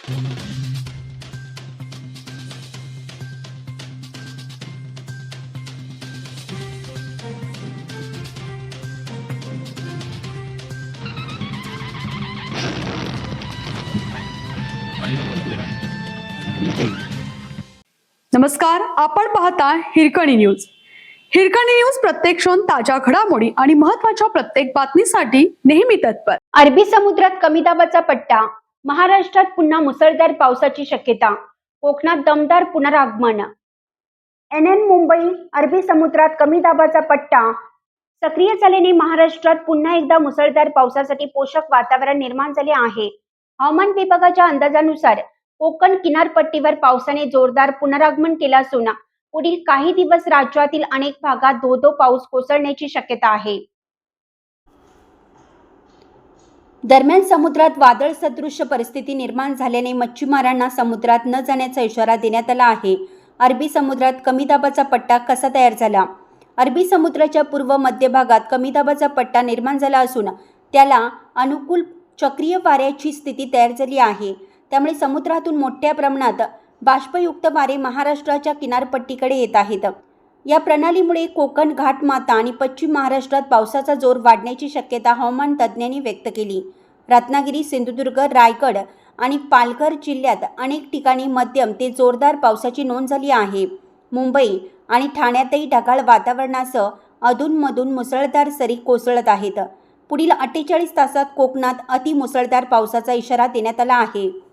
नमस्कार, आपण पाहता हिरकणी न्यूज. हिरकणी न्यूज प्रत्येक क्षण ताज्या घडामोडी आणि महत्त्वाच्या प्रत्येक बातमीसाठी नेहमी तत्पर. अरबी समुद्रात कमी दाबाचा पट्टा, महाराष्ट्रात पुन्हा मुसळधार पावसाची शक्यता, कोकणात दमदार पुनरागमन. NN मुंबई अरबी समुद्रात कमी दाबाचा पट्टा सक्रिय झाल्याने महाराष्ट्रात पुन्हा एकदा मुसळधार पावसासाठी पोषक वातावरण निर्माण झाले आहे. हवामान विभागाच्या अंदाजानुसार कोकण किनारपट्टीवर पावसाने जोरदार पुनरागमन केलं असून पुढील काही दिवस राज्यातील अनेक भागात धो-धो पाऊस कोसळण्याची शक्यता आहे. दरम्यान समुद्रात वादळ सदृश्य परिस्थिती निर्माण झाल्याने मच्छीमारांना समुद्रात न जाण्याचा इशारा देण्यात आला आहे. अरबी समुद्रात कमी दाबाचा पट्टा कसा तयार झाला? अरबी समुद्राच्या पूर्व मध्य भागात कमी दाबाचा पट्टा निर्माण झाला असून त्याला अनुकूल चक्रीय वाऱ्याची स्थिती तयार झाली आहे. त्यामुळे समुद्रातून मोठ्या प्रमाणात बाष्पयुक्त वारे महाराष्ट्राच्या किनारपट्टीकडे येत आहेत. या प्रणालीमुळे कोकण, घाटमाता आणि पश्चिम महाराष्ट्रात पावसाचा जोर वाढण्याची शक्यता हवामान तज्ज्ञांनी व्यक्त केली. रत्नागिरी, सिंधुदुर्ग, रायगड आणि पालघर जिल्ह्यात अनेक ठिकाणी मध्यम ते जोरदार पावसाची नोंद झाली आहे. मुंबई आणि ठाण्यातही ढगाळ वातावरणासह अधूनमधून मुसळधार सरी कोसळत आहेत. पुढील 48 तासात कोकणात अतिमुसळधार पावसाचा इशारा देण्यात आला आहे.